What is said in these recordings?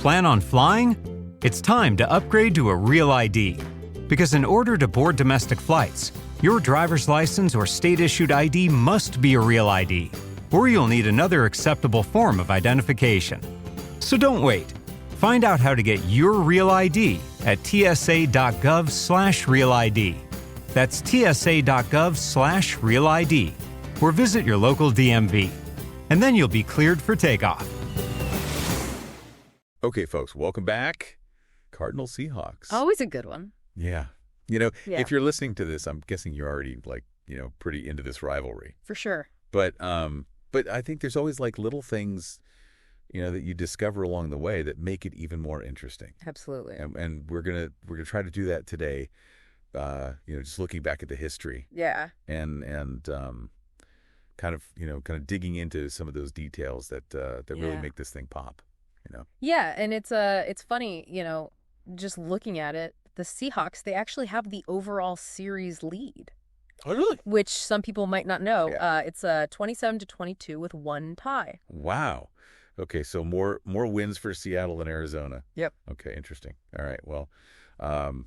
Plan on flying? It's time to upgrade to a Real ID. Because in order to board domestic flights, your driver's license or state-issued ID must be a Real ID, or you'll need another acceptable form of identification. So don't wait. Find out how to get your Real ID at tsa.gov/RealID. That's tsa.gov/RealID. Or visit your local DMV. And then you'll be cleared for takeoff. Okay, folks, welcome back. Cardinals-Seahawks. Always a good one. Yeah. If you're listening to this, I'm guessing you're already, pretty into this rivalry. For sure. But I think there's always, little things, that you discover along the way that make it even more interesting. Absolutely. And we're gonna try to do that today. Just looking back at the history. Yeah. And kind of digging into some of those details that really make this thing pop. Yeah, and it's funny, just looking at it, the Seahawks, they actually have the overall series lead. Oh, really? Which some people might not know. Yeah. It's 27-22 with one tie. Wow. Okay, so more wins for Seattle than Arizona. Yep. Okay, interesting. All right, well, and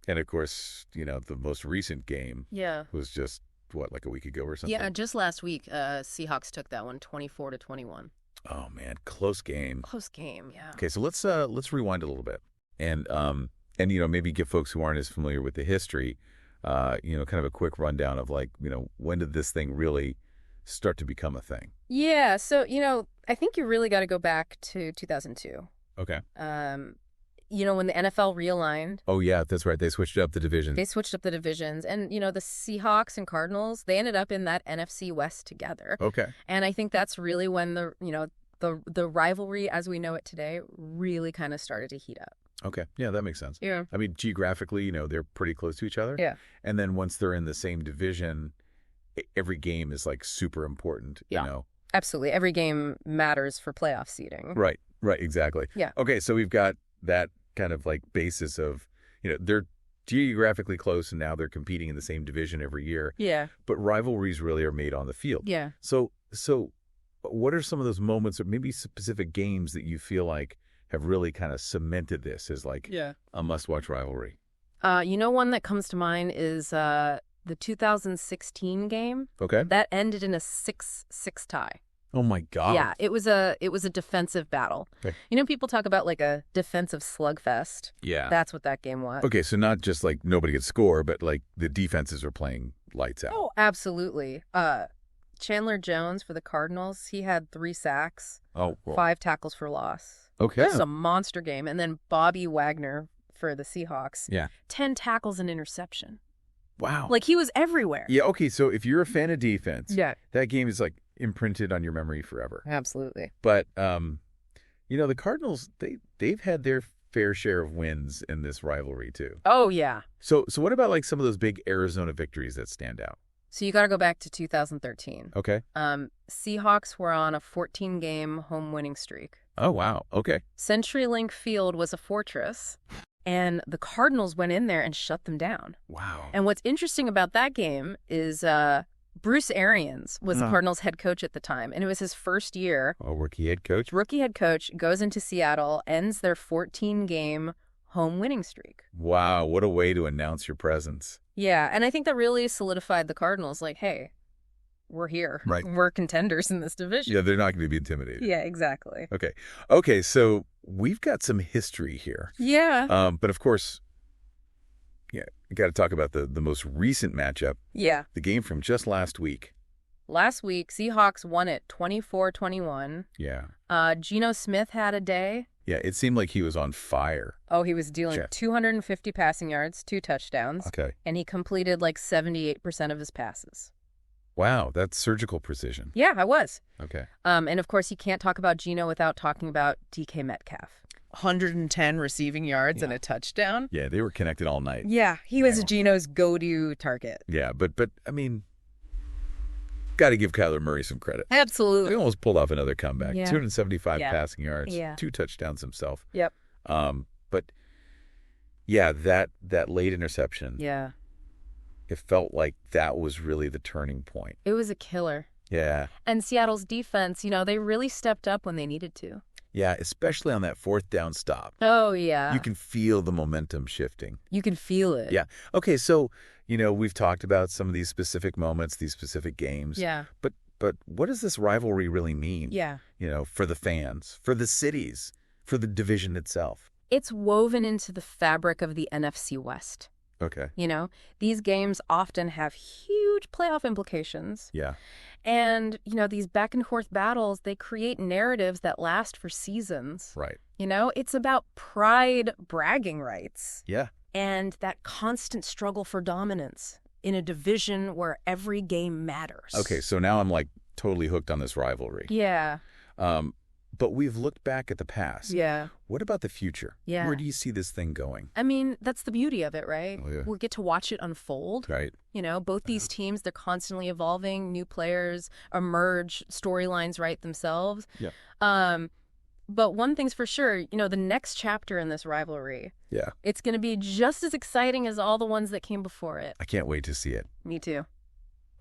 of course, the most recent game was just, like a week ago or something? Yeah, just last week, Seahawks took that one 24-21. Oh, man, close game. Close game, yeah. Okay, so let's rewind a little bit and maybe give folks who aren't as familiar with the history, kind of a quick rundown of when did this thing really start to become a thing? Yeah, so, I think you really got to go back to 2002. Okay. When the NFL realigned. Oh, yeah, that's right. They switched up the divisions. And, the Seahawks and Cardinals, they ended up in that NFC West together. Okay. And I think that's really when the rivalry as we know it today really kind of started to heat up. Okay. Yeah, that makes sense. Yeah. I mean, geographically, they're pretty close to each other. Yeah. And then once they're in the same division, every game is super important, Absolutely. Every game matters for playoff seeding. Right, exactly. Yeah. Okay, so we've got that kind of basis of, they're geographically close and now they're competing in the same division every year. Yeah. But rivalries really are made on the field. Yeah. So what are some of those moments or maybe specific games that you feel like have really kind of cemented this as a must-watch rivalry? One that comes to mind is the 2016 game. Okay. That ended in a 6-6 tie. Oh my God. Yeah, it was a defensive battle. Okay. People talk about a defensive slugfest. Yeah. That's what that game was. Okay, so not just nobody could score, but the defenses are playing lights out. Oh, absolutely. Chandler Jones for the Cardinals, he had 3 sacks. Oh, cool. 5 tackles for loss. Okay. This is a monster game. And then Bobby Wagner for the Seahawks. Yeah. 10 tackles and interception. Wow. He was everywhere. Yeah, okay, so if you're a fan of defense, yeah, that game is imprinted on your memory forever. Absolutely. But the Cardinals, they've had their fair share of wins in this rivalry too. Oh yeah. So what about some of those big Arizona victories that stand out? So you got to go back to 2013. Okay. Seahawks were on a 14-game home winning streak. Oh wow. Okay. CenturyLink Field was a fortress. And the Cardinals went in there and shut them down. Wow. And what's interesting about that game is Bruce Arians was the Cardinals head coach at the time. And it was his first year. Oh, rookie head coach? Rookie head coach, goes into Seattle, ends their 14-game home winning streak. Wow. What a way to announce your presence. Yeah. And I think that really solidified the Cardinals hey, we're here. Right. We're contenders in this division. Yeah, they're not going to be intimidated. Yeah, exactly. Okay, so we've got some history here. Yeah. But of course, you got to talk about the most recent matchup. Yeah. The game from just last week. Last week, Seahawks won it 24-21. Yeah. Geno Smith had a day. Yeah, it seemed like he was on fire. Oh, he was dealing 250 passing yards, 2 touchdowns. Okay. And he completed 78% of his passes. Wow, that's surgical precision. Yeah, I was. Okay. And of course, you can't talk about Geno without talking about DK Metcalf. 110 receiving yards and a touchdown. Yeah, they were connected all night. Yeah, he was Geno's go-to target. Yeah, but I mean, got to give Kyler Murray some credit. Absolutely. He almost pulled off another comeback. Yeah. 275 passing yards, 2 touchdowns himself. Yep. But yeah, that late interception. Yeah. It felt like that was really the turning point. It was a killer. Yeah. And Seattle's defense, they really stepped up when they needed to. Yeah, especially on that fourth down stop. Oh, yeah. You can feel the momentum shifting. You can feel it. Yeah. Okay, so, we've talked about some of these specific moments, these specific games. Yeah. But what does this rivalry really mean? Yeah. For the fans, for the cities, for the division itself? It's woven into the fabric of the NFC West. Okay. These games often have huge playoff implications. Yeah. And, these back and forth battles, they create narratives that last for seasons. Right. It's about pride bragging rights. Yeah. And that constant struggle for dominance in a division where every game matters. Okay, so now I'm like totally hooked on this rivalry. Yeah. But we've looked back at the past. Yeah. What about the future? Yeah. Where do you see this thing going? I mean, that's the beauty of it, right? Oh, yeah. We get to watch it unfold. Right. Both these teams, they're constantly evolving. New players emerge, storylines write themselves. Yeah. But one thing's for sure, the next chapter in this rivalry, Yeah. it's going to be just as exciting as all the ones that came before it. I can't wait to see it. Me too.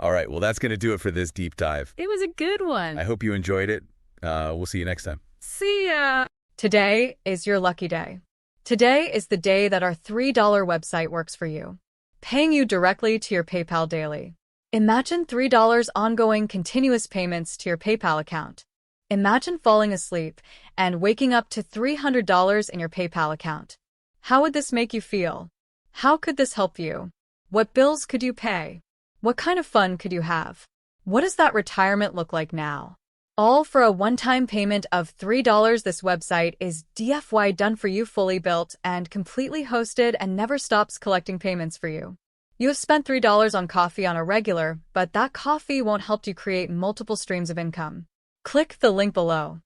All right, well, that's going to do it for this deep dive. It was a good one. I hope you enjoyed it. We'll see you next time. See ya. Today is your lucky day. Today is the day that our $3 website works for you, paying you directly to your PayPal daily. Imagine $3 ongoing continuous payments to your PayPal account. Imagine falling asleep and waking up to $300 in your PayPal account. How would this make you feel? How could this help you? What bills could you pay? What kind of fun could you have? What does that retirement look like now? All for a one-time payment of $3. This website is DFY done for you, fully built and completely hosted, and never stops collecting payments for you. You have spent $3 on coffee on a regular, but that coffee won't help you create multiple streams of income. Click the link below.